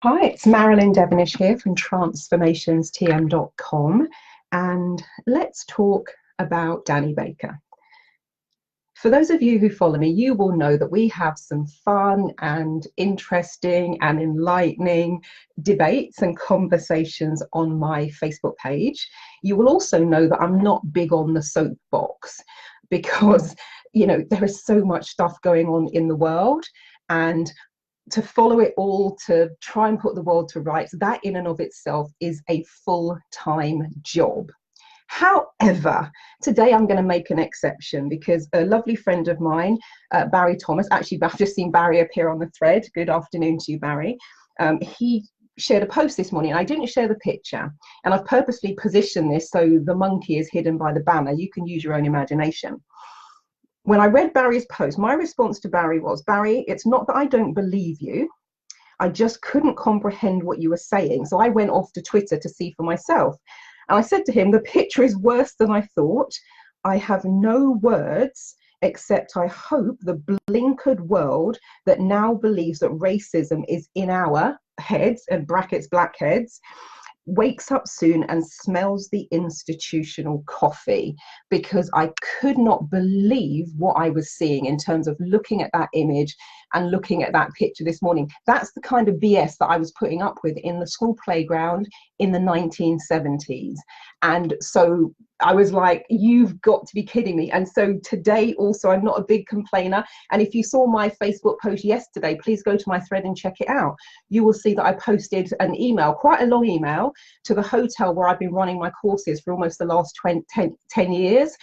Hi, it's Marilyn Devenish here from transformationstm.com, and let's talk about Danny Baker. For those of you who follow me, you will know that we have some fun and interesting and enlightening debates and conversations on my Facebook page. You will also know that I'm not big on the soapbox because, there is so much stuff going on in the world, and to follow it all, to try and put the world to rights, that in and of itself is a full-time job. However, today I'm going to make an exception because a lovely friend of mine, Barry Thomas, actually I've just seen Barry appear on the thread. Good afternoon to you, Barry. He shared a post this morning, and I didn't share the picture, and I've purposely positioned this so the monkey is hidden by the banner. You can use your own imagination. When I read Barry's post, my response to Barry was, Barry, it's not that I don't believe you. I just couldn't comprehend what you were saying. So I went off to Twitter to see for myself. And I said to him, the picture is worse than I thought. I have no words except I hope the blinkered world that now believes that racism is in our heads, and brackets blackheads, wakes up soon and smells the institutional coffee, because I could not believe what I was seeing in terms of looking at that image and looking at that picture this morning. That's the kind of BS that I was putting up with in the school playground in the 1970s. And so I was like, you've got to be kidding me. And so today also, I'm not a big complainer. And if you saw my Facebook post yesterday, please go to my thread and check it out. You will see that I posted an email, quite a long email, to the hotel where I've been running my courses for almost the last 10 years.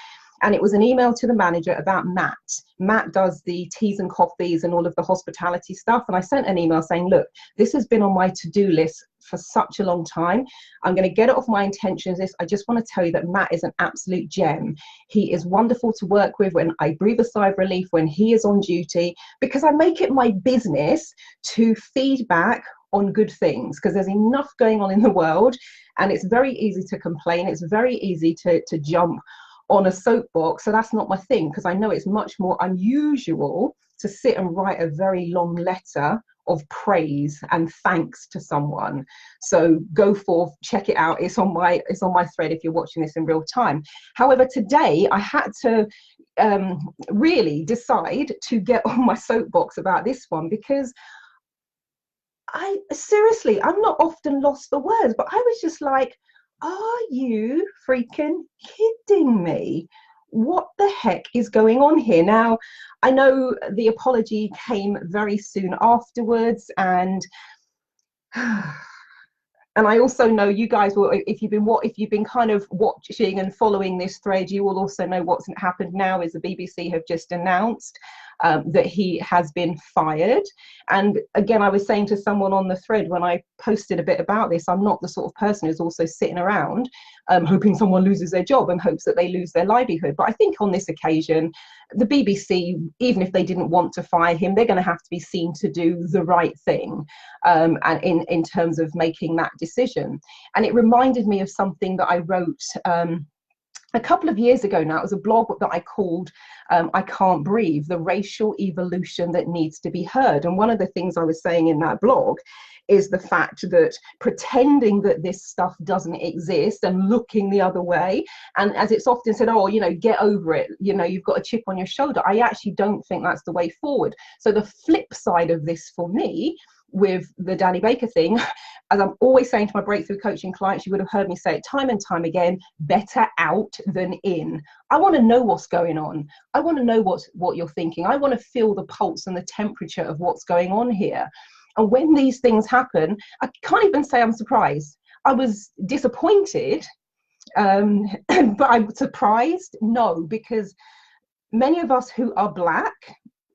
And it was an email to the manager about Matt. Matt does the teas and coffees and all of the hospitality stuff. And I sent an email saying, look, this has been on my to-do list for such a long time. I'm going to get it off my intentions list. I just want to tell you that Matt is an absolute gem. He is wonderful to work with. When I breathe a sigh of relief when he is on duty, because I make it my business to feedback on good things, because there's enough going on in the world, and it's very easy to complain. It's very easy to jump on a soapbox. So that's not my thing, because I know it's much more unusual to sit and write a very long letter of praise and thanks to someone. So go forth, check it out. It's on my thread if you're watching this in real time. However, today I had to really decide to get on my soapbox about this one, because I'm not often lost for words, but I was just like, are you freaking kidding me? What the heck is going on here? Now, I know the apology came very soon afterwards, and I also know you guys will, if you've been kind of watching and following this thread, you will also know what's happened now is the BBC have just announced that he has been fired. And again, I was saying to someone on the thread when I posted a bit about this, I'm not the sort of person who's also sitting around hoping someone loses their job and hopes that they lose their livelihood. But I think on this occasion, the BBC, even if they didn't want to fire him, they're going to have to be seen to do the right thing, and in terms of making that decision. And it reminded me of something that I wrote a couple of years ago now. It was a blog that I called I Can't Breathe, the racial evolution that needs to be heard. And one of the things I was saying in that blog is the fact that pretending that this stuff doesn't exist and looking the other way, and as it's often said, oh, get over it, you've got a chip on your shoulder. I actually don't think that's the way forward. So the flip side of this for me with the Danny Baker thing, as I'm always saying to my breakthrough coaching clients, you would have heard me say it time and time again, better out than in. I want to know what's going on. I want to know what you're thinking. I want to feel the pulse and the temperature of what's going on here. And when these things happen, I can't even say I'm surprised. I was disappointed, but I'm surprised, no, because many of us who are Black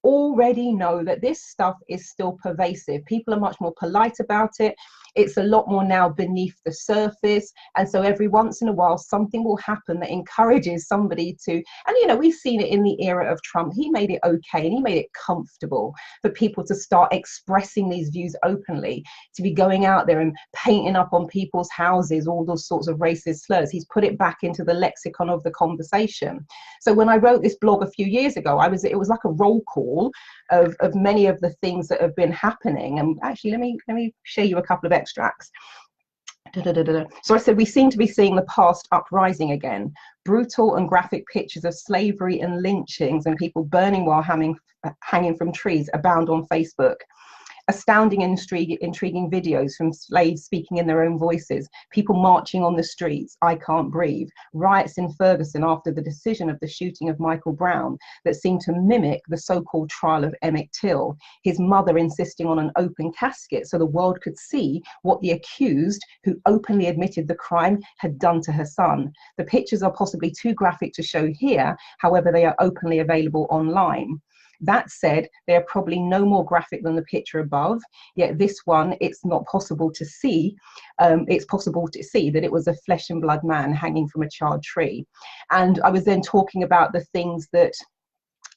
already know that this stuff is still pervasive. People are much more polite about it. It's a lot more now beneath the surface. And so every once in a while, something will happen that encourages somebody to, and we've seen it in the era of Trump. He made it okay and he made it comfortable for people to start expressing these views openly, to be going out there and painting up on people's houses all those sorts of racist slurs. He's put it back into the lexicon of the conversation. So when I wrote this blog a few years ago, it was like a roll call. all of many of the things that have been happening. And actually, let me share you a couple of extracts. So I said, we seem to be seeing the past uprising again. Brutal and graphic pictures of slavery and lynchings and people burning while hanging from trees abound on Facebook. Astounding and intriguing videos from slaves speaking in their own voices, people marching on the streets, I can't breathe, riots in Ferguson after the decision of the shooting of Michael Brown that seemed to mimic the so-called trial of Emmett Till, his mother insisting on an open casket so the world could see what the accused, who openly admitted the crime, had done to her son. The pictures are possibly too graphic to show here, however, they are openly available online. That said, they are probably no more graphic than the picture above, yet this one, it's not possible to see. It's possible to see that it was a flesh and blood man hanging from a charred tree. And I was then talking about the things that,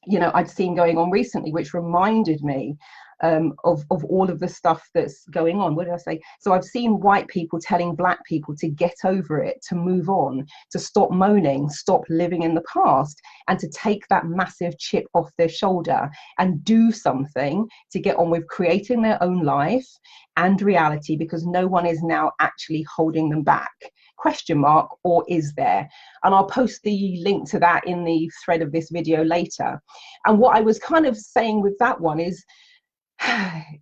you know, I'd seen going on recently, which reminded me of all of the stuff that's going on. What did I say? So I've seen white people telling black people to get over it, to move on, to stop moaning, stop living in the past, and to take that massive chip off their shoulder and do something to get on with creating their own life and reality, because no one is now actually holding them back. Question mark, or is there? And I'll post the link to that in the thread of this video later. And what I was kind of saying with that one is,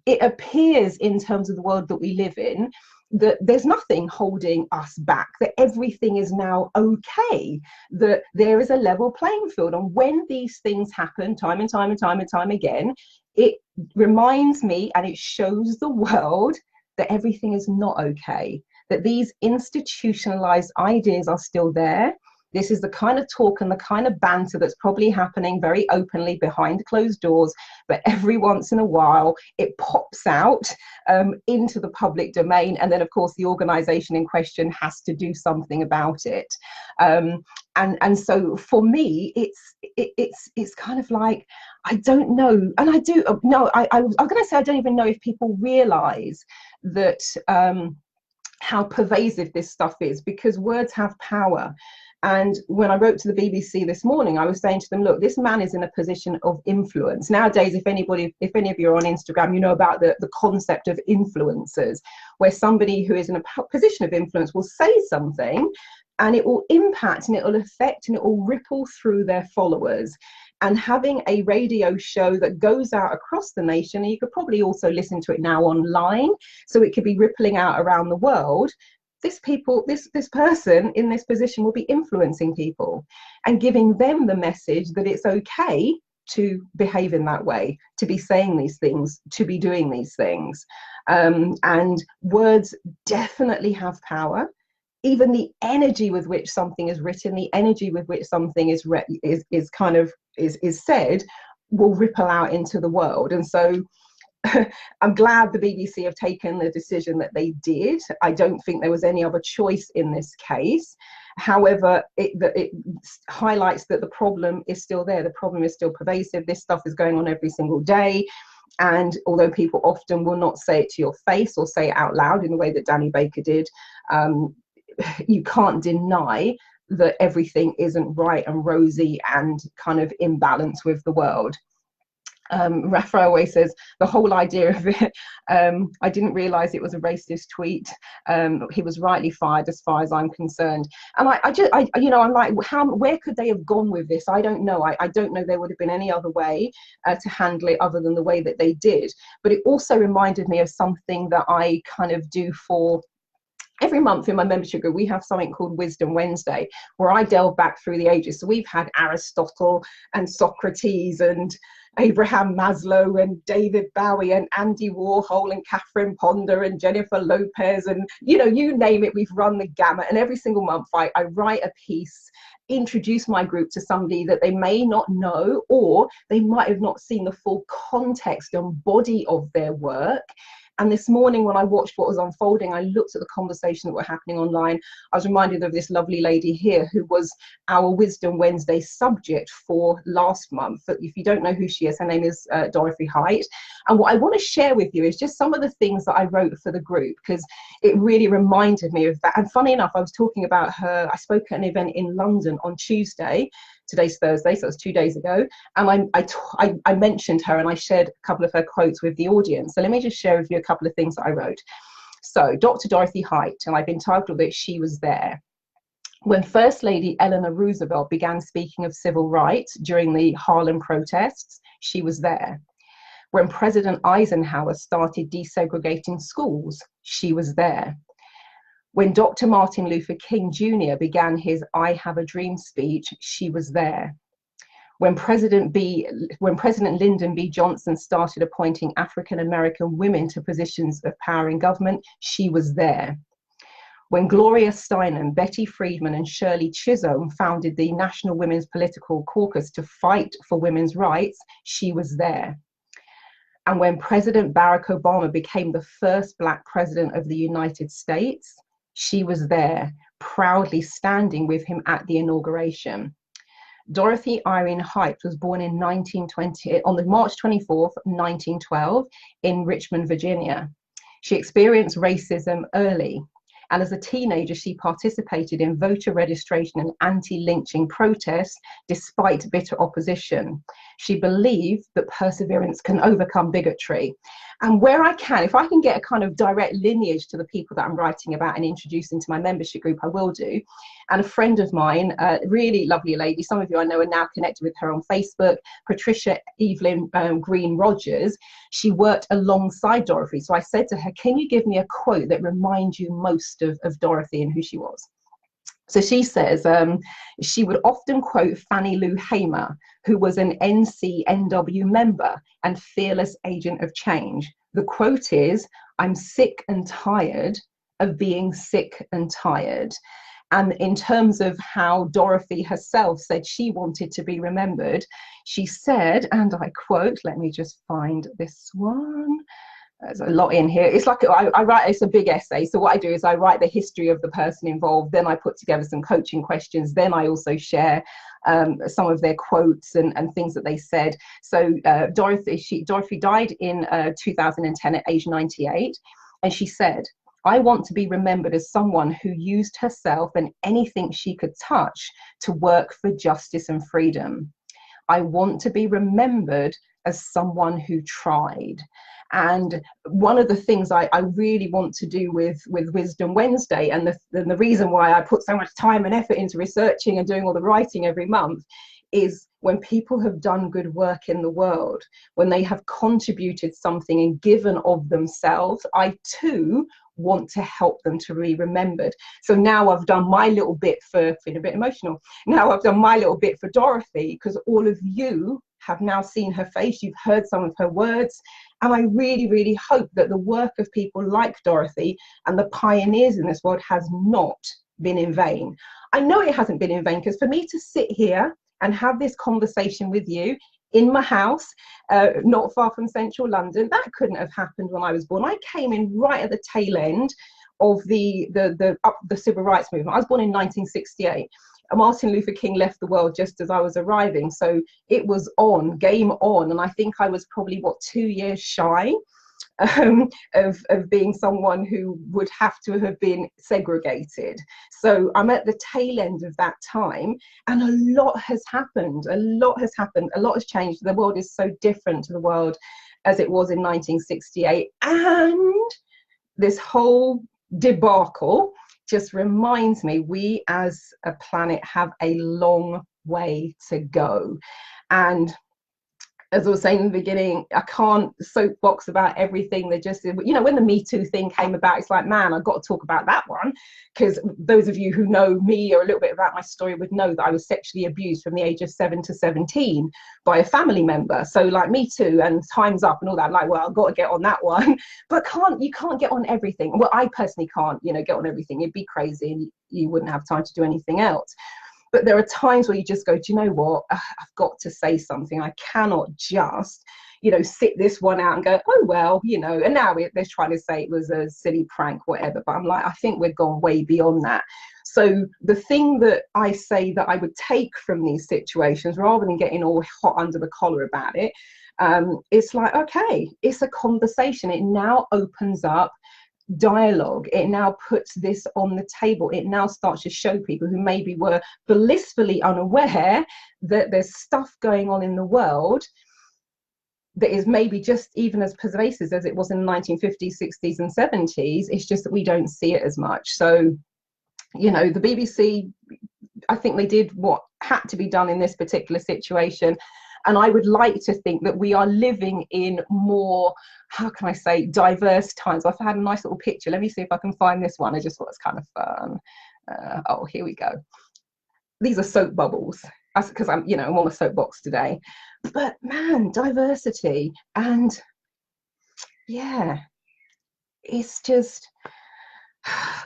it appears in terms of the world that we live in that there's nothing holding us back, that everything is now okay, that there is a level playing field. And when these things happen time and time and time and time again, it reminds me and it shows the world that everything is not okay, that these institutionalized ideas are still there. This is the kind of talk and the kind of banter that's probably happening very openly behind closed doors, but every once in a while it pops out into the public domain, and then of course the organization in question has to do something about it. And so for me, it's kind of like, I don't know, and I do no, I was going to say I don't even know if people realize that how pervasive this stuff is, because words have power. And when I wrote to the BBC this morning, I was saying to them, look, this man is in a position of influence. Nowadays, if any of you are on Instagram, you know about the concept of influencers, where somebody who is in a position of influence will say something and it will impact and it will affect and it will ripple through their followers. And having a radio show that goes out across the nation, and you could probably also listen to it now online, so it could be rippling out around the world. This person in this position will be influencing people and giving them the message that it's okay to behave in that way, to be saying these things, to be doing these things. And words definitely have power. Even the energy with which something is written, the energy with which something is said, will ripple out into the world. And so I'm glad the BBC have taken the decision that they did. I don't think there was any other choice in this case. However, it highlights that the problem is still there. The problem is still pervasive. This stuff is going on every single day. And although people often will not say it to your face or say it out loud in the way that Danny Baker did, you can't deny that everything isn't right and rosy and kind of in balance with the world. Raphael always says the whole idea of it, I didn't realize it was a racist tweet. He was rightly fired as far as I'm concerned. And I'm like, where could they have gone with this? I don't know. I don't know there would have been any other way to handle it other than the way that they did. But it also reminded me of something that I kind of do for every month in my membership group. We have something called Wisdom Wednesday, where I delve back through the ages. So we've had Aristotle and Socrates and Abraham Maslow and David Bowie and Andy Warhol and Catherine Ponder and Jennifer Lopez, and you name it, we've run the gamut. And every single month I write a piece, introduce my group to somebody that they may not know, or they might have not seen the full context and body of their work. And this morning, when I watched what was unfolding, I looked at the conversation that were happening online. I was reminded of this lovely lady here who was our Wisdom Wednesday subject for last month. If you don't know who she is, her name is Dorothy Height. And what I want to share with you is just some of the things that I wrote for the group, because it really reminded me of that. And funny enough, I was talking about her. I spoke at an event in London on Tuesday today's Thursday, so it's 2 days ago, and I mentioned her and I shared a couple of her quotes with the audience. So let me just share with you a couple of things that I wrote. So Dr. Dorothy Height, and I've been titled that she was there. When First Lady Eleanor Roosevelt began speaking of civil rights during the Harlem protests, she was there. When President Eisenhower started desegregating schools, she was there. When Dr. Martin Luther King Jr. began his I Have a Dream speech, she was there. When President Lyndon B. Johnson started appointing African American women to positions of power in government, she was there. When Gloria Steinem, Betty Friedman, and Shirley Chisholm founded the National Women's Political Caucus to fight for women's rights, she was there. And when President Barack Obama became the first Black president of the United States, she was there, proudly standing with him at the inauguration. Dorothy Irene Height was born in 1920, on the March 24th, 1912, in Richmond, Virginia. She experienced racism early, and as a teenager, she participated in voter registration and anti-lynching protests despite bitter opposition. She believed that perseverance can overcome bigotry. And where I can, if I can get a kind of direct lineage to the people that I'm writing about and introducing to my membership group, I will do. And a friend of mine, a really lovely lady, some of you I know are now connected with her on Facebook, Patricia Evelyn Green Rogers, she worked alongside Dorothy. So I said to her, can you give me a quote that reminds you most of Dorothy and who she was? So she says she would often quote Fannie Lou Hamer, who was an NCNW member and fearless agent of change. The quote is, I'm sick and tired of being sick and tired. And in terms of how Dorothy herself said she wanted to be remembered, she said, and I quote, let me just find this one. There's a lot in here. It's like I write, it's a big essay. So what I do is I write the history of the person involved, then I put together some coaching questions, then I also share some of their quotes and things that they said. So Dorothy died in 2010 at age 98, and she said, I want to be remembered as someone who used herself and anything she could touch to work for justice and freedom. I want to be remembered as someone who tried. And one of the things I really want to do with Wisdom Wednesday, and the reason why I put so much time and effort into researching and doing all the writing every month, is when people have done good work in the world, when they have contributed something and given of themselves, I too want to help them to be remembered. So now I've done my little bit for, feeling a bit emotional, now I've done my little bit for Dorothy, because all of you have now seen her face, you've heard some of her words, and I really, really hope that the work of people like Dorothy and the pioneers in this world has not been in vain. I know it hasn't been in vain, because for me to sit here and have this conversation with you in my house, not far from central London, that couldn't have happened when I was born. I came in right at the tail end of the civil rights movement. I was born in 1968. Martin Luther King left the world just as I was arriving. So it was on, game on. And I think I was probably, 2 years shy of being someone who would have to have been segregated. So I'm at the tail end of that time, and a lot has happened. A lot has happened. A lot has changed. The world is so different to the world as it was in 1968. And this whole debacle just reminds me we as a planet have a long way to go. And as I was saying in the beginning, I can't soapbox about everything. They just, you know, when the Me Too thing came about, it's like, man, I've got to talk about that one, because those of you who know me or a little bit about my story would know that I was sexually abused from the age of 7 to 17 by a family member. So like Me Too and Time's Up and all that, like, well, I've got to get on that one. But you can't get on everything. Well, I personally can't, you know, get on everything. It'd be crazy and you wouldn't have time to do anything else. But there are times where you just go, do you know what? I've got to say something. I cannot just, you know, sit this one out and go, oh, well, you know, and now they're trying to say it was a silly prank, whatever. But I'm like, I think we've gone way beyond that. So the thing that I say that I would take from these situations, rather than getting all hot under the collar about it, it's like, okay, it's a conversation. It now opens up dialogue. It now puts this on the table. It now starts to show people who maybe were blissfully unaware that there's stuff going on in the world that is maybe just even as pervasive as it was in the 1950s, 60s and 70s. It's just that we don't see it as much. So, you know, the BBC, I think they did what had to be done in this particular situation. And I would like to think that we are living in more, how can I say, diverse times. I've had a nice little picture. Let me see if I can find this one. I just thought it's kind of fun. Oh, here we go. These are soap bubbles, because I'm on a soapbox today. But man, diversity, and yeah, it's just,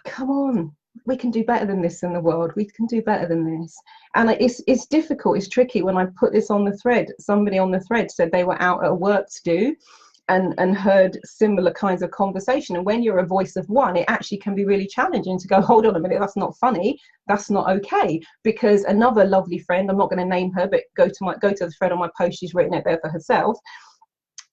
come on, we can do better than this in the world. We can do better than this. And it's difficult, it's tricky. When I put this on the thread, somebody on the thread said they were out at work to do and heard similar kinds of conversation. And when you're a voice of one, it actually can be really challenging to go, hold on a minute, that's not funny, that's not okay. Because another lovely friend, I'm not going to name her, but go to the thread on my post, she's written it there for herself.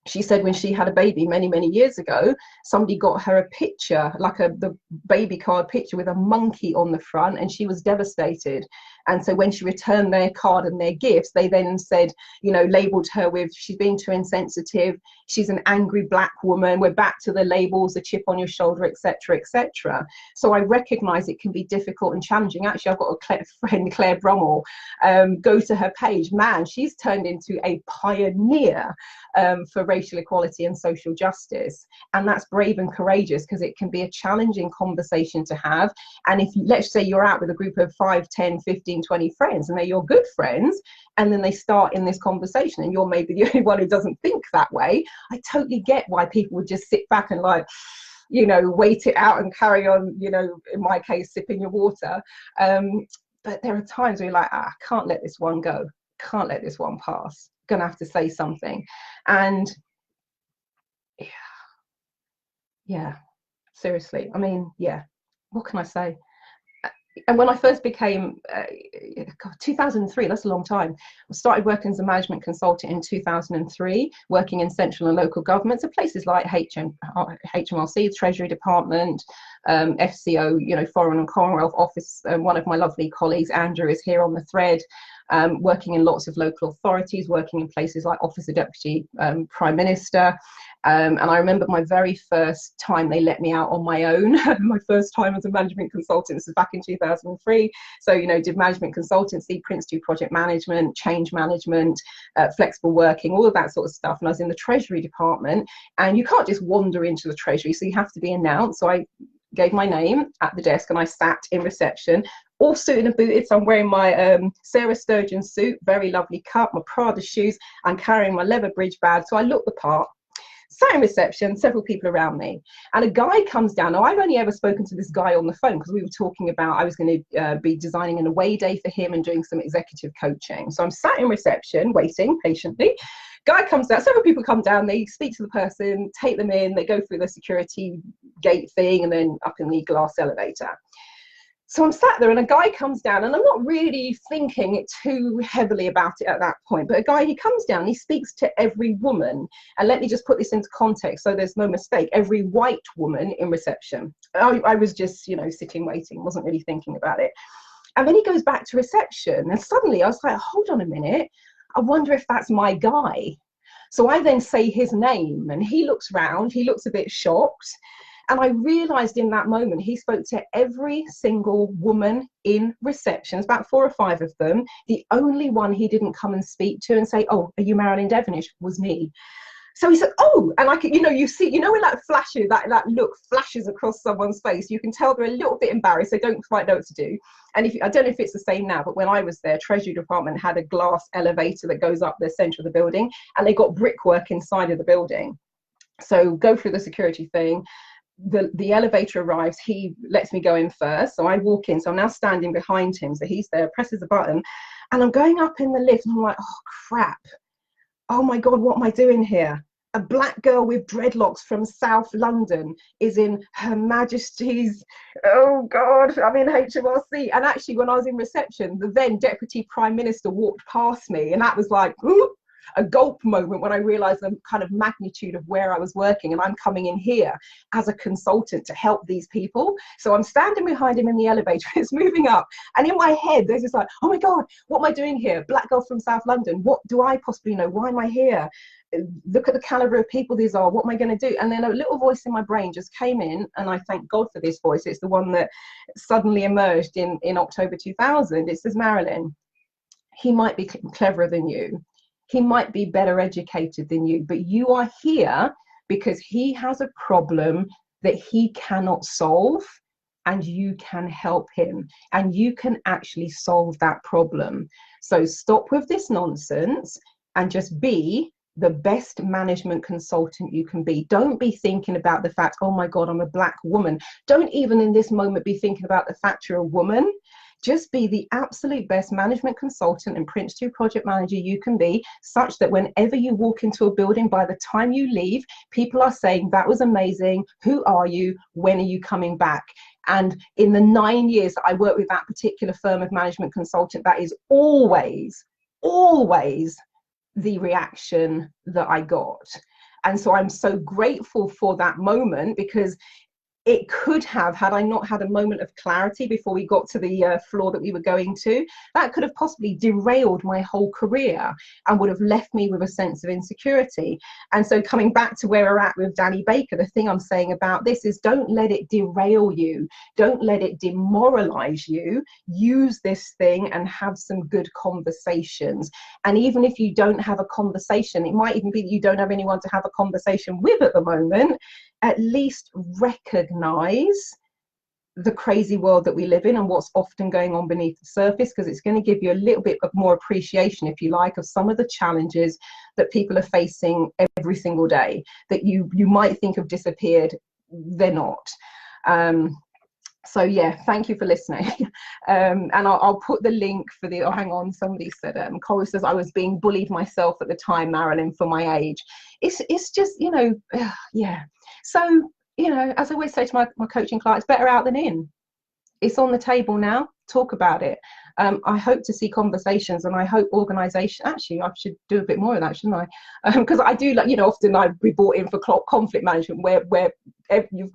She said when she had a baby many, many years ago, somebody got her a picture, like the baby card picture with a monkey on the front, and she was devastated. And so when she returned their card and their gifts, they then said, labeled her with, she's being too insensitive, she's an angry black woman, we're back to the labels, a chip on your shoulder, etc., etc. So I recognize it can be difficult and challenging. Actually, I've got a friend, Claire Brummel, go to her page. Man, she's turned into a pioneer for racial equality and social justice. And that's brave and courageous, because it can be a challenging conversation to have. And if, let's say you're out with a group of 5, 10, 15, 20 friends, and they're your good friends, and then they start in this conversation and you're maybe the only one who doesn't think that way, I totally get why people would just sit back and wait it out and carry on, in my case, sipping your water. But there are times where you're like, I can't let this one go, can't let this one pass, gonna have to say something. And yeah, seriously, I mean, yeah, what can I say? And when I first became, 2003, that's a long time. I started working as a management consultant in 2003, working in central and local governments, so places like HMRC, Treasury Department, FCO, Foreign and Commonwealth Office. One of my lovely colleagues, Andrew, is here on the thread, working in lots of local authorities, working in places like Office of Deputy Prime Minister. And I remember my very first time they let me out on my own. My first time as a management consultant, this was back in 2003. So, did management consultancy, Prince 2 project management, change management, flexible working, all of that sort of stuff. And I was in the Treasury Department, and you can't just wander into the Treasury, so you have to be announced. So I gave my name at the desk and I sat in reception, all suited and booted. So I'm wearing my Sarah Sturgeon suit, very lovely cut, my Prada shoes, I'm carrying my leather bridge bag, so I look the part. Sat in reception, several people around me, and a guy comes down. Now, I've only ever spoken to this guy on the phone because we were talking about, I was going to be designing an away day for him and doing some executive coaching. So I'm sat in reception, waiting patiently. Guy comes down, several people come down, they speak to the person, take them in, they go through the security gate thing and then up in the glass elevator. So I'm sat there and a guy comes down, and I'm not really thinking too heavily about it at that point, but he comes down, he speaks to every woman, and let me just put this into context so there's no mistake, every white woman in reception. I was just, sitting waiting, wasn't really thinking about it. And then he goes back to reception, and suddenly I was like, hold on a minute, I wonder if that's my guy. So I then say his name, and he looks round, he looks a bit shocked. And I realized in that moment, he spoke to every single woman in reception, it's about 4 or 5 of them. The only one he didn't come and speak to and say, oh, are you Marilyn Devenish, was me. So he said, oh, and I could, you see, when that flashes, that look flashes across someone's face, you can tell they're a little bit embarrassed. They don't quite know what to do. And I don't know if it's the same now, but when I was there, Treasury Department had a glass elevator that goes up the center of the building, and they got brickwork inside of the building. So go through the security thing. The elevator arrives, he lets me go in first, so I walk in, so I'm now standing behind him, so he's there, presses a button, and I'm going up in the lift, and I'm like, oh crap, oh my god, what am I doing here? A black girl with dreadlocks from South London is in Her Majesty's, oh god, I'm in HMRC. And actually when I was in reception, the then Deputy Prime Minister walked past me, and that was like, ooh. a gulp moment when I realized the kind of magnitude of where I was working, and I'm coming in here as a consultant to help these people. So I'm standing behind him in the elevator, it's moving up, and in my head there's this like, oh my God, what am I doing here? Black girl from South London, what do I possibly know? Why am I here? Look at the caliber of people these are, what am I going to do? And then a little voice in my brain just came in, and I thank God for this voice. It's the one that suddenly emerged in October 2000. It says, Marilyn, he might be cleverer than you, he might be better educated than you, but you are here because he has a problem that he cannot solve, and you can help him, and you can actually solve that problem. So stop with this nonsense and just be the best management consultant you can be. Don't be thinking about the fact, oh my God, I'm a black woman. Don't even in this moment be thinking about the fact you're a woman. Just be the absolute best management consultant and Prince 2 project manager you can be, such that whenever you walk into a building, by the time you leave, people are saying, that was amazing. Who are you? When are you coming back? And in the 9 years that I worked with that particular firm of management consultant, that is always the reaction that I got. And so I'm so grateful for that moment, because it could have, had I not had a moment of clarity before we got to the floor that we were going to, that could have possibly derailed my whole career and would have left me with a sense of insecurity. And so coming back to where we're at with Danny Baker, the thing I'm saying about this is, don't let it derail you. Don't let it demoralize you. Use this thing and have some good conversations. And even if you don't have a conversation, it might even be that you don't have anyone to have a conversation with at the moment, at least recognize the crazy world that we live in and what's often going on beneath the surface, because it's going to give you a little bit of more appreciation, if you like, of some of the challenges that people are facing every single day that you might think have disappeared. They're not. So yeah, thank you for listening. And I'll put the link for the, oh, hang on, somebody said, Corey says, I was being bullied myself at the time, Marilyn, for my age. It's just, you know, yeah. So, you know, as I always say to my coaching clients, better out than in. It's on the table now, talk about it. I hope to see conversations, and I hope organisation, actually I should do a bit more of that, shouldn't I? Because I do, like, you know, often I'd be brought in for conflict management where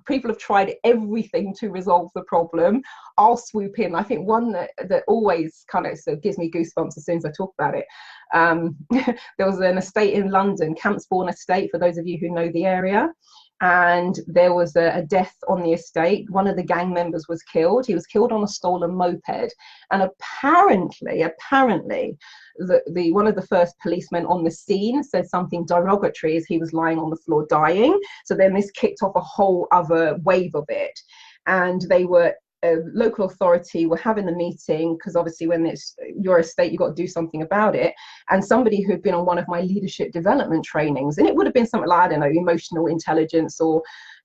people have tried everything to resolve the problem. I'll swoop in. I think one that always kind of gives me goosebumps as soon as I talk about it. There was an estate in London, Campsbourne Estate, for those of you who know the area. And there was a death on the estate. One of the gang members was killed. He was killed on a stolen moped. And apparently, the one of the first policemen on the scene said something derogatory as he was lying on the floor dying. So then this kicked off a whole other wave of it. And they were, local authority were having the meeting, because obviously when it's your estate, you've got to do something about it. And somebody who'd been on one of my leadership development trainings, and it would have been something like, I don't know, emotional intelligence, or,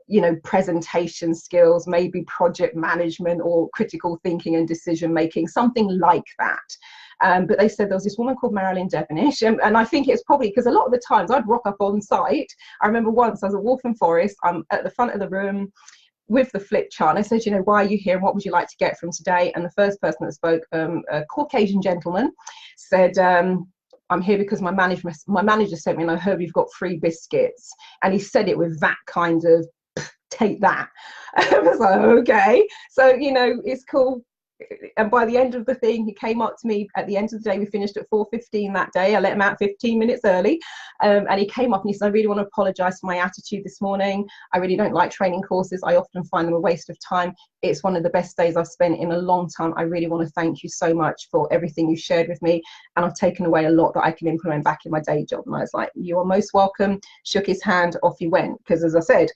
you know, presentation skills, maybe project management or critical thinking and decision making, something like that. But they said there was this woman called Marilyn Devenish, and I think it's probably because a lot of the times I'd rock up on site. I remember once I was at Waltham Forest, I'm at the front of the room with the flip chart, and I said, you know, why are you here and what would you like to get from today? And the first person that spoke, a Caucasian gentleman, said, I'm here because my manager sent me, and I heard we've got free biscuits. And he said it with that kind of, take that. I was like, okay. So, you know, it's cool. And by the end of the thing, he came up to me at the end of the day. We finished at 4:15 that day. I let him out 15 minutes early. And he came up and he said, I really want to apologize for my attitude this morning. I really don't like training courses. I often find them a waste of time. It's one of the best days I've spent in a long time. I really want to thank you so much for everything you shared with me. And I've taken away a lot that I can implement back in my day job. And I was like, you are most welcome. Shook his hand, off he went. Because as I said,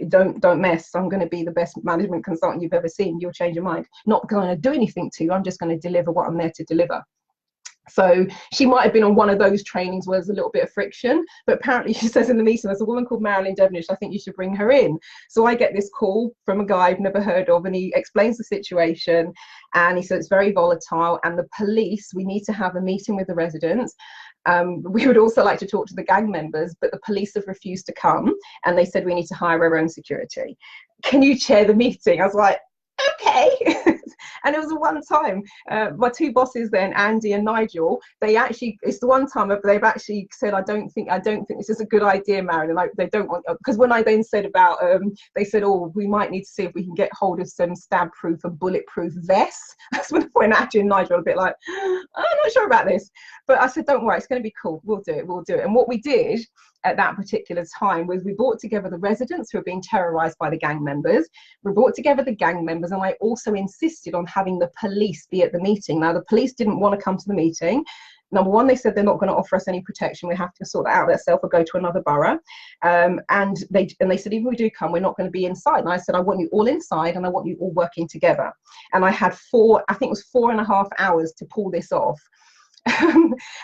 don't mess. I'm going to be the best management consultant you've ever seen. You'll change your mind. Not going to do anything to you. I'm just going to deliver what I'm there to deliver. So she might have been on one of those trainings where there's a little bit of friction, but apparently she says in the meeting, there's a woman called Marilyn Devenish, I think you should bring her in. So I get this call from a guy I've never heard of, and he explains the situation, and he said it's very volatile, and the police, we need to have a meeting with the residents. We would also like to talk to the gang members, but the police have refused to come, and they said we need to hire our own security. Can you chair the meeting? I was like, okay. And it was the one time, my two bosses then, Andy and Nigel, it's the one time they've actually said, I don't think this is a good idea, Marilyn. Like, they don't want, because when I then said about, they said, oh, we might need to see if we can get hold of some stab-proof and bulletproof vests. That's when Andy and Nigel were a bit like, I'm not sure about this. But I said, don't worry, it's going to be cool. We'll do it. And what we did at that particular time was we brought together the residents who were being terrorized by the gang members. We brought together the gang members, and I also insisted on having the police be at the meeting. Now, the police didn't want to come to the meeting. Number one, they said they're not going to offer us any protection. We have to sort that out ourselves or go to another borough. And they said, even if we do come, we're not going to be inside. And I said, I want you all inside, and I want you all working together. And I had 4.5 hours to pull this off.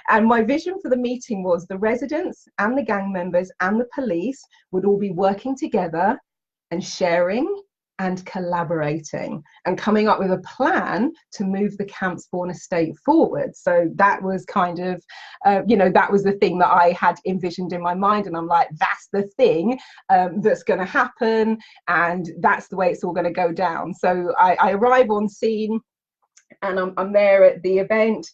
And my vision for the meeting was the residents and the gang members and the police would all be working together and sharing and collaborating and coming up with a plan to move the Campsbourne estate forward. So that was kind of, that was the thing that I had envisioned in my mind. And I'm like, that's the thing that's going to happen. And that's the way it's all going to go down. So I arrive on scene, and I'm there at the event.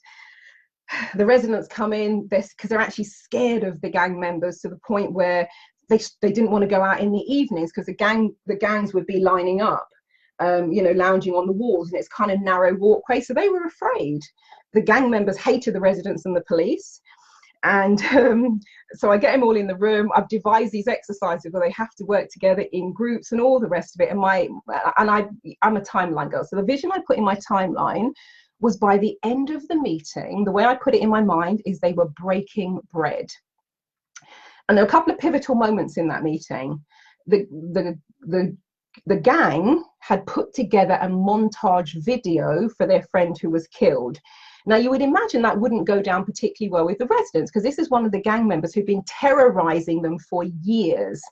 The residents come in because they're actually scared of the gang members, to the point where they didn't want to go out in the evenings because the gangs would be lining up, lounging on the walls, and it's kind of narrow walkway. So they were afraid. The gang members hated the residents and the police. And so I get them all in the room. I've devised these exercises where they have to work together in groups and all the rest of it. And I'm a timeline girl. So the vision I put in my timeline was, by the end of the meeting, the way I put it in my mind is they were breaking bread. And there were a couple of pivotal moments in that meeting. The gang had put together a montage video for their friend who was killed. Now, you would imagine that wouldn't go down particularly well with the residents, because this is one of the gang members who'd been terrorizing them for years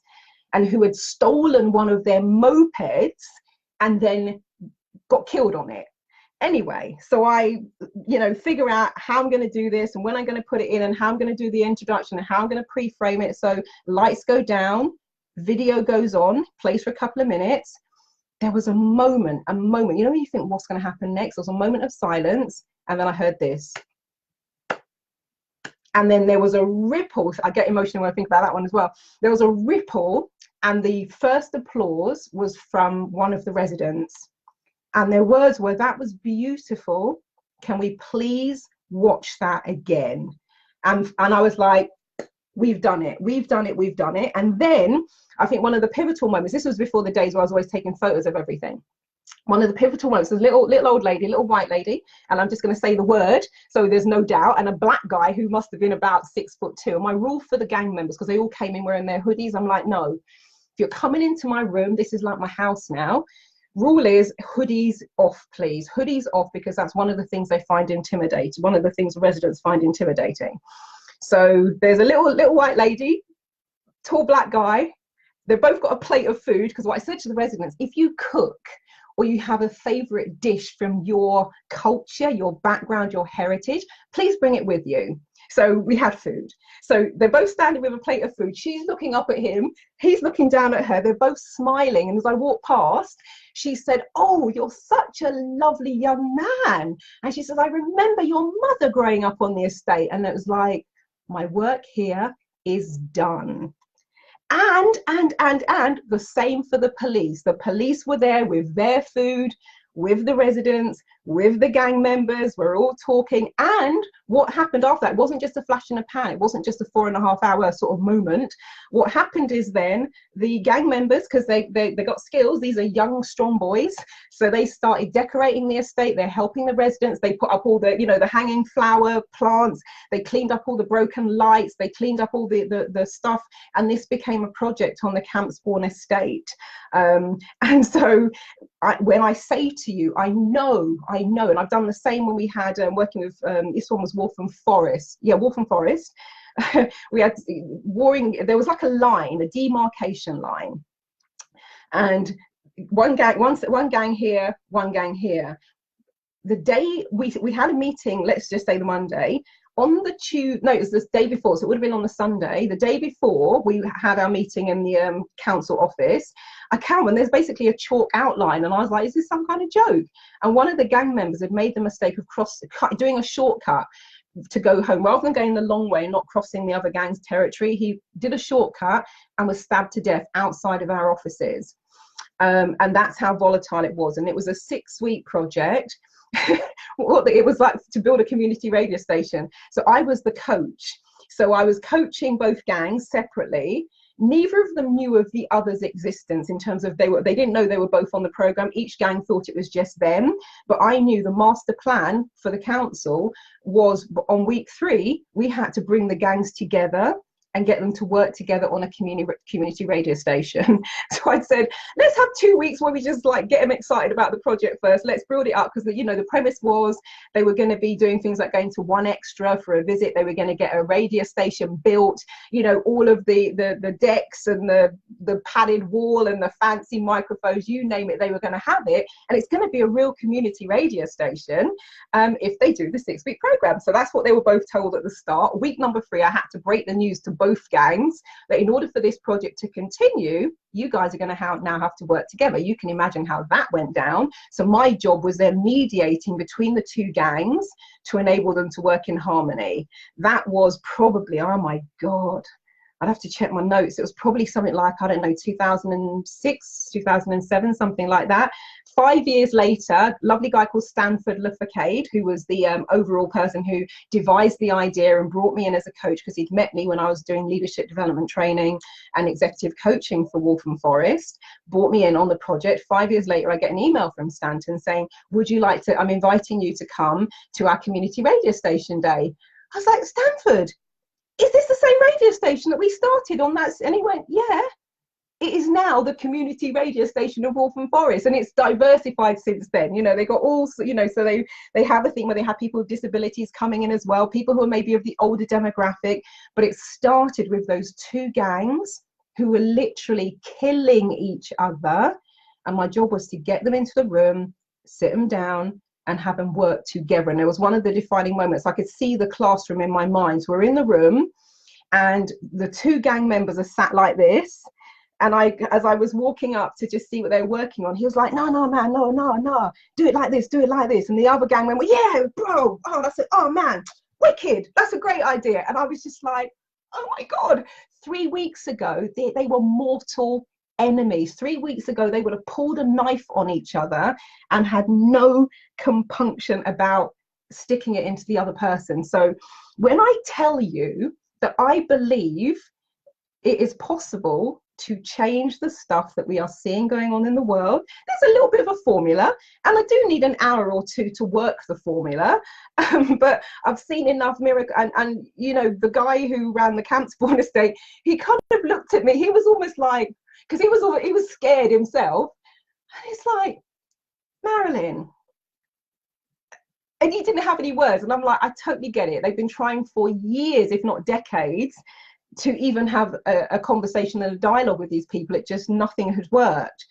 and who had stolen one of their mopeds and then got killed on it. Anyway, so I, figure out how I'm going to do this and when I'm going to put it in and how I'm going to do the introduction and how I'm going to pre-frame it. So lights go down, video goes on, plays for a couple of minutes. There was a moment, when you think, what's going to happen next? There was a moment of silence, and then I heard this. And then there was a ripple. I get emotional when I think about that one as well. There was a ripple, and the first applause was from one of the residents. And their words were, "That was beautiful. Can we please watch that again?" And I was like, we've done it. And then I think one of the pivotal moments, this was before the days where I was always taking photos of everything. One of the pivotal moments was a little old lady, little white lady, and I'm just going to say the word so there's no doubt, and a black guy who must have been about 6'2". And my rule for the gang members, because they all came in wearing their hoodies, I'm like, no, if you're coming into my room, this is like my house now. Rule is hoodies off, please. Hoodies off, because that's one of the things they find intimidating. One of the things residents find intimidating. So there's a little white lady, tall black guy. They've both got a plate of food, because what I said to the residents, if you cook or you have a favorite dish from your culture, your background, your heritage, please bring it with you. So we had food. So they're both standing with a plate of food. She's looking up at him. He's looking down at her. They're both smiling. And as I walked past, she said, "Oh, you're such a lovely young man." And she said, "I remember your mother growing up on the estate." And it was like, my work here is done. And the same for the police. The police were there with their food, with the residents, with the gang members. We're all talking. And what happened after that wasn't just a flash in a pan. It wasn't just a 4.5 hour sort of moment. What happened is then the gang members, because they got skills, these are young, strong boys. So they started decorating the estate. They're helping the residents. They put up all the, the hanging flower plants. They cleaned up all the broken lights. They cleaned up all the stuff. And this became a project on the Campsbourne estate. And so when I say to you, I know, and I've done the same when we had working with, this one was Waltham Forest. Yeah, Waltham Forest. We had warring, there was like a line, a demarcation line. And one gang here, one gang here. The day we had a meeting, let's just say the Monday, on the Tuesday, no, it was the day before, so it would have been on the Sunday. The day before we had our meeting in the council office, I can, when there's basically a chalk outline. And I was like, is this some kind of joke? And one of the gang members had made the mistake of doing a shortcut to go home. Rather than going the long way and not crossing the other gang's territory, he did a shortcut and was stabbed to death outside of our offices. And that's how volatile it was. And it was a 6-week project. It was like to build a community radio station. So I was the coach. So I was coaching both gangs separately. Neither of them knew of the other's existence, in terms of they didn't know they were both on the program. Each gang thought it was just them, but I knew the master plan for the council was on week 3 we had to bring the gangs together and get them to work together on a community radio station. So I said, let's have 2 weeks where we just like get them excited about the project first. Let's build it up, because the premise was they were going to be doing things like going to 1Extra for a visit. They were going to get a radio station built, all of the decks and the padded wall and the fancy microphones, you name it, they were going to have it. And it's going to be a real community radio station if they do the 6-week program. So that's what they were both told at the start. Week number 3, I had to break the news to both gangs that in order for this project to continue, you guys are going to now have to work together. You can imagine how that went down. So my job was then mediating between the 2 gangs to enable them to work in harmony. That was probably, oh my God, I'd have to check my notes. It was probably something like, I don't know, 2006, 2007, something like that. 5 years later, lovely guy called Stanford Lafacade, who was the overall person who devised the idea and brought me in as a coach, because he'd met me when I was doing leadership development training and executive coaching for Waltham Forest, brought me in on the project. 5 years later, I get an email from Stanton saying, would you like to, I'm inviting you to come to our community radio station day. I was like, Stanford, is this the same radio station that we started on that? And he went, yeah, it is now the community radio station of Waltham Forest, and it's diversified since then. They got all, so they have a thing where they have people with disabilities coming in as well, people who are maybe of the older demographic, but it started with those 2 gangs who were literally killing each other. And my job was to get them into the room, sit them down, and have them work together. And it was one of the defining moments. I could see the classroom in my mind. So we're in the room and the 2 gang members are sat like this. And as I was walking up to just see what they were working on, he was like, no, man, no, do it like this, do it like this. And the other gang went, well, yeah, bro, oh, that's it, oh man, wicked, that's a great idea. And I was just like, oh my God, 3 weeks ago, they were mortal enemies. 3 weeks ago, they would have pulled a knife on each other and had no compunction about sticking it into the other person. So when I tell you that I believe it is possible to change the stuff that we are seeing going on in the world, there's a little bit of a formula, and I do need an hour or 2 to work the formula, but I've seen enough miracle. And the guy who ran the Campspawn estate, he kind of looked at me, he was almost like, because he was scared himself, and it's like, Marilyn, and he didn't have any words. And I'm like, I totally get it. They've been trying for years, if not decades, to even have a conversation and a dialogue with these people. It just, nothing had worked.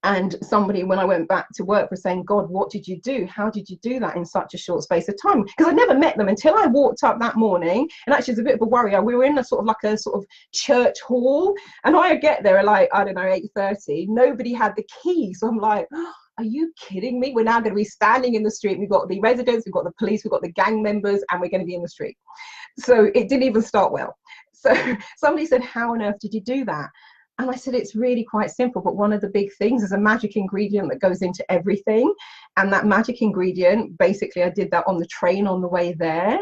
And somebody, when I went back to work, was saying, God, what did you do? How did you do that in such a short space of time? Because I never met them until I walked up that morning. And actually, it's a bit of a worry. We were in a sort of church hall, and I get there at like, I don't know, 8:30. Nobody had the key. So I'm like, oh, are you kidding me? We're now going to be standing in the street. We've got the residents, we've got the police, we've got the gang members, and we're going to be in the street. So it didn't even start well. So somebody said, how on earth did you do that? And I said, it's really quite simple, but one of the big things is a magic ingredient that goes into everything. And that magic ingredient, basically, I did that on the train on the way there.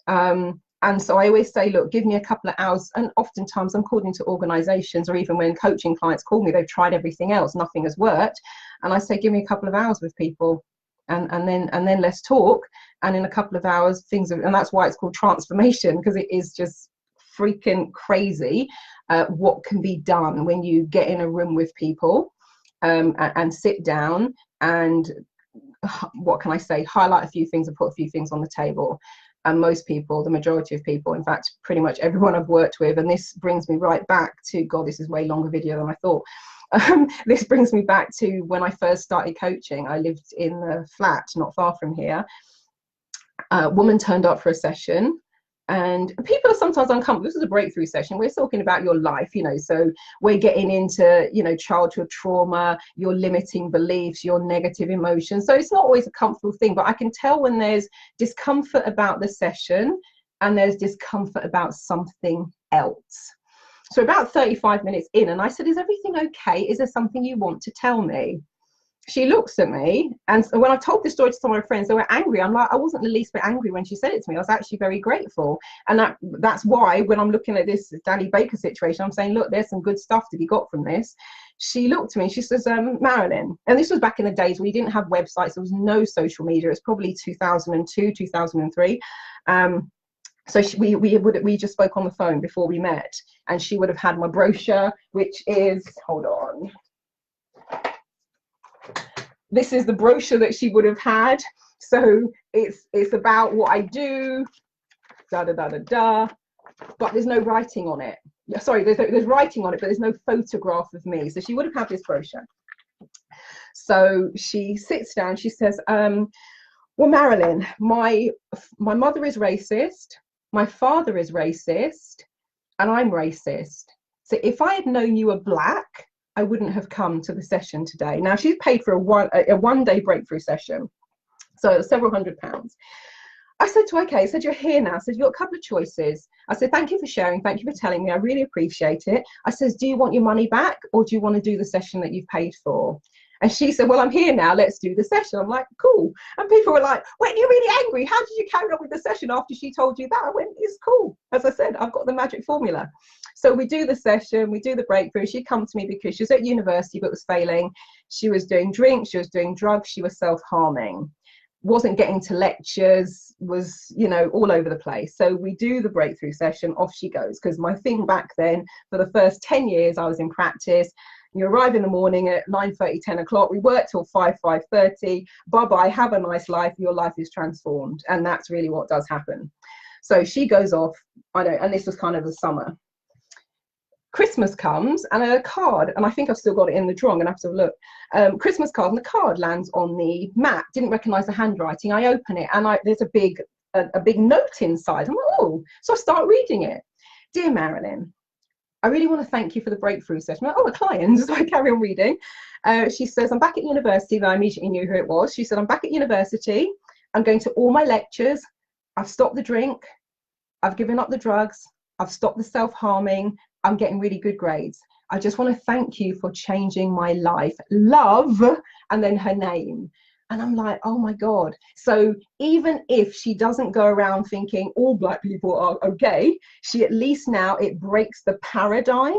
And so I always say, look, give me a couple of hours. And oftentimes I'm called into organizations, or even when coaching clients call me, they've tried everything else, nothing has worked. And I say, give me a couple of hours with people, and then let's talk. And in a couple of hours, things are, and that's why it's called transformation, because it is just freaking crazy what can be done when you get in a room with people and sit down and, what can I say, highlight a few things and put a few things on the table. And most people, the majority of people, in fact, pretty much everyone I've worked with, and this brings me right back to, God, this is way longer video than I thought. This brings me back to when I first started coaching. I lived in a flat not far from here. A woman turned up for a session. And people are sometimes uncomfortable. This is a breakthrough session. We're talking about your life, you know, so we're getting into, you know, childhood trauma, your limiting beliefs, your negative emotions. So it's not always a comfortable thing, but I can tell when there's discomfort about the session and there's discomfort about something else. So about 35 minutes in, and I said, is everything okay? Is there something you want to tell me? She looks at me, and when I told this story to some of my friends, they were angry. I'm like, I wasn't the least bit angry when she said it to me. I was actually very grateful. And that's why when I'm looking at this Danny Baker situation, I'm saying, look, there's some good stuff to be got from this. She looked at me and she says, Marilyn, and this was back in the days where you didn't have websites, there was no social media. It's probably 2002, 2003. So we just spoke on the phone before we met, and she would have had my brochure, which is, hold on. This is the brochure that she would have had. So it's about what I do, da da da da da, but there's no writing on it. Sorry, there's writing on it, but there's no photograph of me. So she would have had this brochure. So she sits down, she says, well, Marilyn, my mother is racist, my father is racist, and I'm racist. So if I had known you were black, I wouldn't have come to the session today. Now, she's paid for a one-day breakthrough session, so several £100s. I said to her, okay, I said, you're here now. I said, you've got a couple of choices. I said, thank you for sharing. Thank you for telling me. I really appreciate it. I says, do you want your money back, or do you want to do the session that you've paid for? And she said, well, I'm here now. Let's do the session. I'm like, cool. And people were like, wait, you're really angry. How did you carry on with the session after she told you that? I went, it's cool. As I said, I've got the magic formula. So we do the session, we do the breakthrough. She come to me because she was at university but was failing. She was doing drinks, she was doing drugs, she was self-harming. Wasn't getting to lectures, was, you know, all over the place. So we do the breakthrough session, off she goes. Because my thing back then, for the first 10 years I was in practice, you arrive in the morning at 9:30, 10 o'clock, we work till 5:30, bye-bye, have a nice life, your life is transformed. And that's really what does happen. So she goes off, and this was kind of the summer. Christmas comes and a card, and I think I've still got it in the drawer, I'm gonna have to look. Christmas card, and the card lands on the mat. Didn't recognize the handwriting. I open it, and there's a big note inside. I'm like, oh, so I start reading it. Dear Marilyn, I really want to thank you for the breakthrough session. I'm like, oh, a client. So I carry on reading. She says, I'm back at university. Then I immediately knew who it was. She said, I'm back at university. I'm going to all my lectures. I've stopped the drink. I've given up the drugs. I've stopped the self-harming. I'm getting really good grades. I just want to thank you for changing my life. Love, and then her name. And I'm like, oh my God. So even if she doesn't go around thinking all black people are okay, she at least now, it breaks the paradigm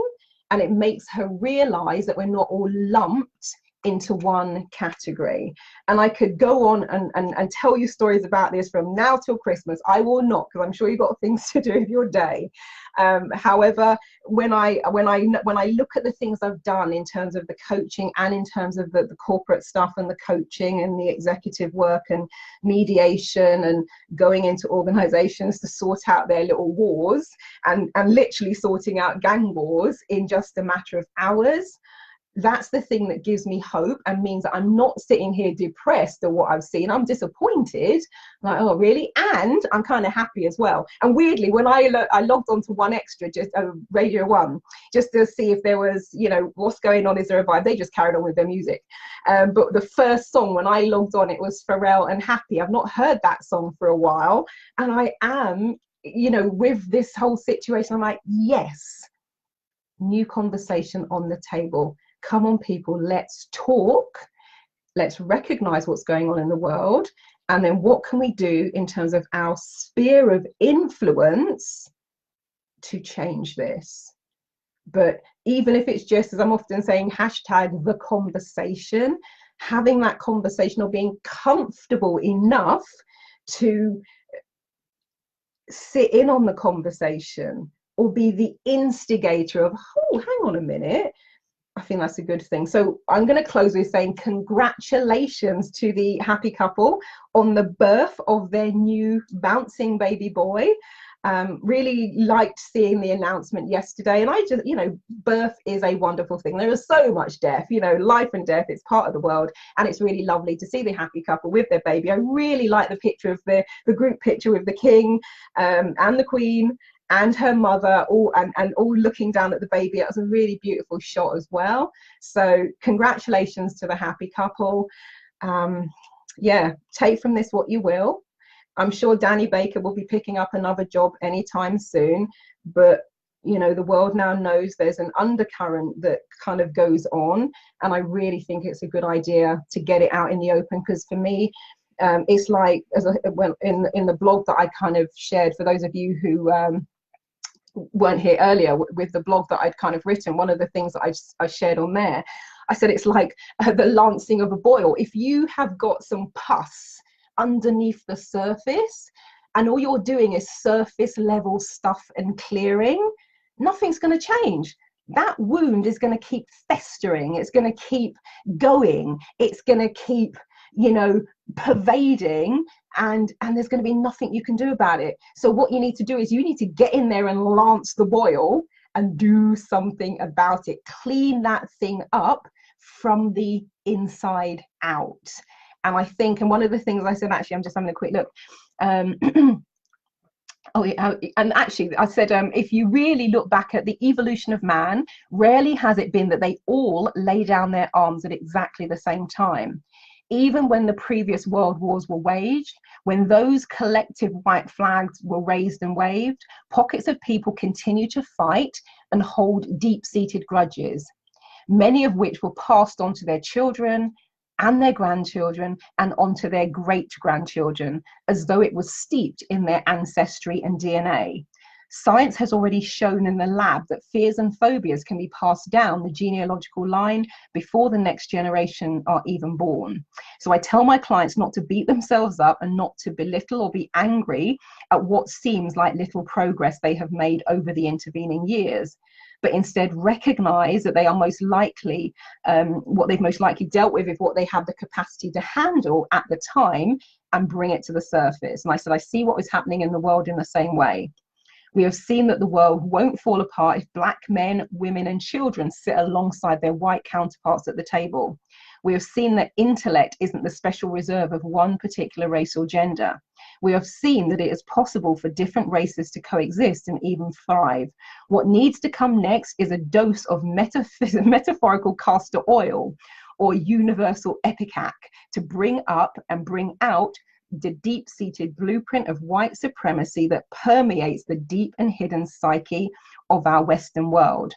and it makes her realize that we're not all lumped into one category. And I could go on and tell you stories about this from now till Christmas. I will not, because I'm sure you've got things to do with your day. However, when I look at the things I've done in terms of the coaching and in terms of the corporate stuff and the coaching and the executive work and mediation and going into organizations to sort out their little wars and literally sorting out gang wars in just a matter of hours, that's the thing that gives me hope and means that I'm not sitting here depressed at what I've seen. I'm disappointed, like, oh really? And I'm kind of happy as well. And weirdly, when I logged on to One Extra, just Radio 1, just to see if there was, you know, what's going on, is there a vibe? They just carried on with their music. But the first song when I logged on, it was Pharrell and Happy. I've not heard that song for a while. And I am, you know, with this whole situation, I'm like, yes, new conversation on the table. Come on, people, let's talk. Let's recognize what's going on in the world. And then what can we do in terms of our sphere of influence to change this? But even if it's just, as I'm often saying, hashtag the conversation, having that conversation or being comfortable enough to sit in on the conversation or be the instigator of, oh, hang on a minute, I think that's a good thing. So I'm going to close with saying congratulations to the happy couple on the birth of their new bouncing baby boy. Really liked seeing the announcement yesterday. And I just, birth is a wonderful thing. There is so much death, life and death, it's part of the world. And it's really lovely to see the happy couple with their baby. I really like the picture of the group picture with the king and the queen and her mother, all looking down at the baby. It was a really beautiful shot as well. So congratulations to the happy couple. Take from this what you will. I'm sure Danny Baker will be picking up another job anytime soon, but the world now knows there's an undercurrent that kind of goes on, and I really think it's a good idea to get it out in the open, because for me, it's like, in the blog that I kind of shared, for those of you who weren't here earlier, with the blog that I'd kind of written, one of the things that I shared on there, I said it's like the lancing of a boil. If you have got some pus underneath the surface and all you're doing is surface level stuff and clearing, nothing's going to change. That wound is going to keep festering, it's going to keep going, it's going to keep pervading, and there's going to be nothing you can do about it. So what you need to do is you need to get in there and lance the boil and do something about it. Clean that thing up from the inside out. And I think, and one of the things I said, actually, I'm just having a quick look. And actually, I said, if you really look back at the evolution of man, rarely has it been that they all lay down their arms at exactly the same time. Even when the previous world wars were waged, when those collective white flags were raised and waved, pockets of people continue to fight and hold deep-seated grudges, many of which were passed on to their children and their grandchildren and onto their great-grandchildren, as though it was steeped in their ancestry and DNA. Science has already shown in the lab that fears and phobias can be passed down the genealogical line before the next generation are even born. So I tell my clients not to beat themselves up and not to belittle or be angry at what seems like little progress they have made over the intervening years, but instead recognize that they are most likely, what they've most likely dealt with is what they have the capacity to handle at the time, and bring it to the surface. And I said, I see what is happening in the world in the same way. We have seen that the world won't fall apart if black men, women, and children sit alongside their white counterparts at the table. We have seen that intellect isn't the special reserve of one particular race or gender. We have seen that it is possible for different races to coexist and even thrive. What needs to come next is a dose of metaphorical castor oil or universal ipecac to bring up and bring out the deep-seated blueprint of white supremacy that permeates the deep and hidden psyche of our Western world.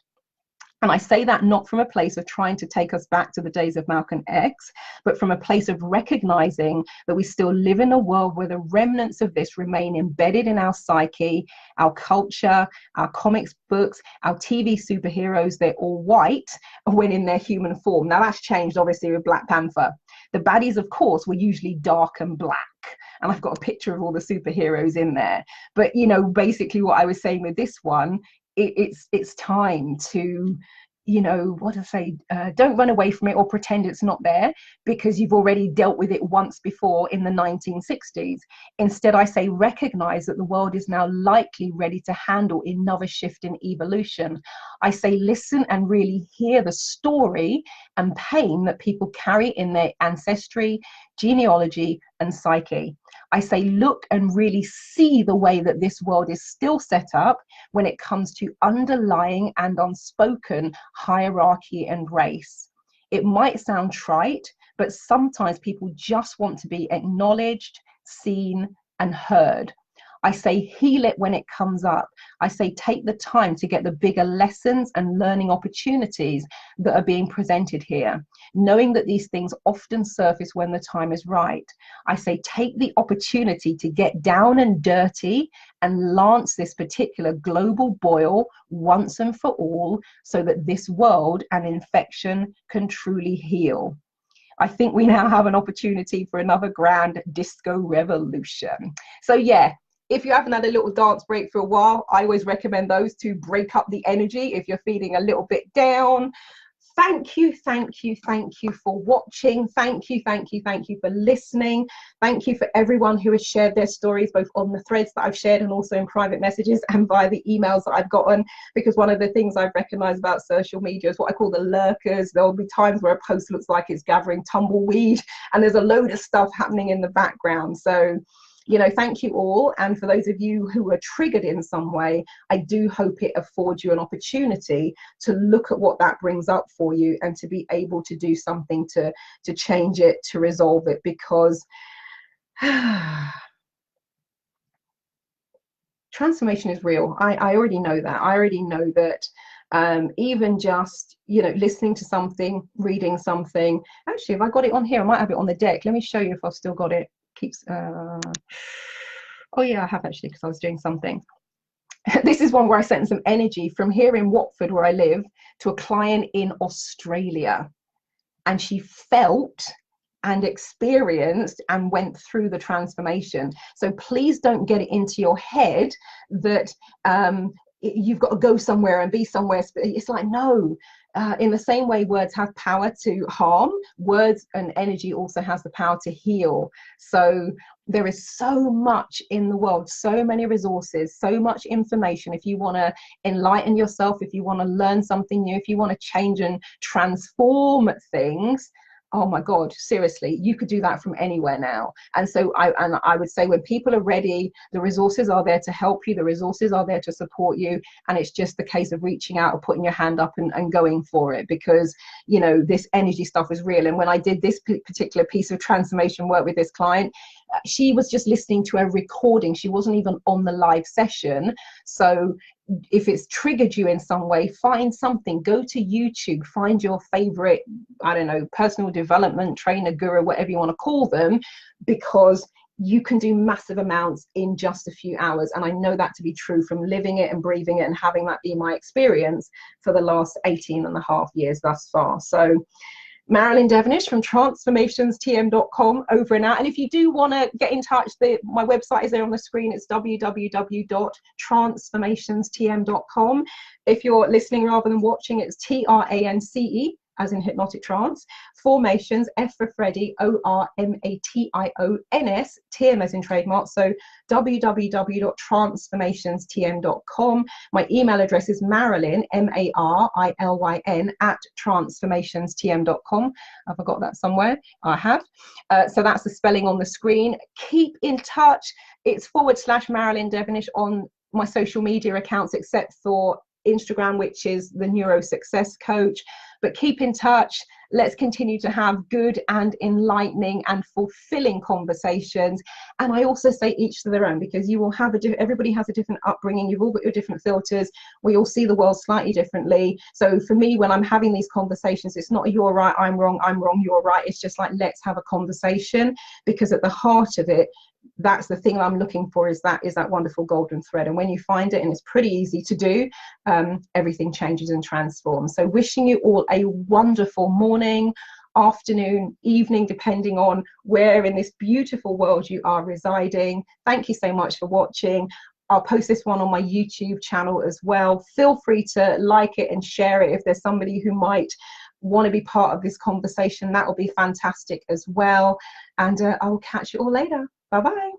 And I say that not from a place of trying to take us back to the days of Malcolm X, but from a place of recognizing that we still live in a world where the remnants of this remain embedded in our psyche, our culture, our comics books, our TV superheroes. They're all white when in their human form. Now that's changed obviously with Black Panther. The baddies, of course, were usually dark and black. And I've got a picture of all the superheroes in there. But, basically what I was saying with this one, it's time to, don't run away from it or pretend it's not there because you've already dealt with it once before in the 1960s. Instead, I say recognize that the world is now likely ready to handle another shift in evolution. I say listen and really hear the story and pain that people carry in their ancestry, genealogy, and psyche. I say look and really see the way that this world is still set up when it comes to underlying and unspoken hierarchy and race. It might sound trite, but sometimes people just want to be acknowledged, seen, and heard. I say heal it when it comes up. I say take the time to get the bigger lessons and learning opportunities that are being presented here, knowing that these things often surface when the time is right. I say take the opportunity to get down and dirty and lance this particular global boil once and for all so that this world and infection can truly heal. I think we now have an opportunity for another grand disco revolution. So yeah, if you haven't had a little dance break for a while, I always recommend those to break up the energy. If you're feeling a little bit down, thank you for watching. Thank you for listening. Thank you for everyone who has shared their stories, both on the threads that I've shared and also in private messages and via the emails that I've gotten. Because one of the things I've recognized about social media is what I call the lurkers. There'll be times where a post looks like it's gathering tumbleweed and there's a load of stuff happening in the background. So, you know, thank you all. And for those of you who are triggered in some way, I do hope it affords you an opportunity to look at what that brings up for you and to be able to do something to change it, to resolve it, because transformation is real. I already know that. I already know that. Even just, you know, listening to something, reading something. Actually, if I got it on here, I might have it on the deck. Let me show you if I've still got it. Keeps oh yeah, I have actually, because I was doing something. This is one where I sent some energy from here in Watford, where I live, to a client in Australia, and she felt and experienced and went through the transformation. So please don't get it into your head that you've got to go somewhere and be somewhere. It's like, no. In the same way words have power to harm, words and energy also has the power to heal. So there is so much in the world, so many resources, so much information. If you want to enlighten yourself, if you want to learn something new, if you want to change and transform things, oh my God, seriously, you could do that from anywhere now. And so I would say, when people are ready, the resources are there to help you, the resources are there to support you, and it's just the case of reaching out or putting your hand up and going for it, because, you know, this energy stuff is real. And when I did this particular piece of transformation work with this client, she was just listening to a recording. She wasn't even on the live session. So if it's triggered you in some way, find something, go to YouTube, find your favorite, I don't know, personal development trainer, guru, whatever you want to call them, because you can do massive amounts in just a few hours. And I know that to be true from living it and breathing it and having that be my experience for the last 18.5 years thus far. So Marilyn Devenish from transformationstm.com, over and out. And if you do want to get in touch, my website is there on the screen. It's www.transformationstm.com. If you're listening rather than watching, it's TRANCE, as in hypnotic trance, formations, F for Freddy, ORMATIONS, TM as in trademark. So www.transformationstm.com. My email address is Marilyn, MARILYN, @transformationstm.com. Have I got that somewhere? I have. So that's the spelling on the screen. Keep in touch. It's /Marilyn Devenish on my social media accounts, except for Instagram, which is the NeuroSuccess Coach. But keep in touch. Let's continue to have good and enlightening and fulfilling conversations. And I also say each to their own, because you will have everybody has a different upbringing. You've all got your different filters. We all see the world slightly differently. So for me, when I'm having these conversations, it's not you're right, I'm wrong, you're right. It's just like, let's have a conversation, because at the heart of it, that's the thing I'm looking for, is that wonderful golden thread. And when you find it, and it's pretty easy to do, everything changes and transforms. So wishing you all a wonderful morning, afternoon, evening, depending on where in this beautiful world you are residing. Thank you so much for watching. I'll post this one on my YouTube channel as well. Feel free to like it and share it if there's somebody who might want to be part of this conversation. That will be fantastic as well. And I will catch you all later. Bye-bye.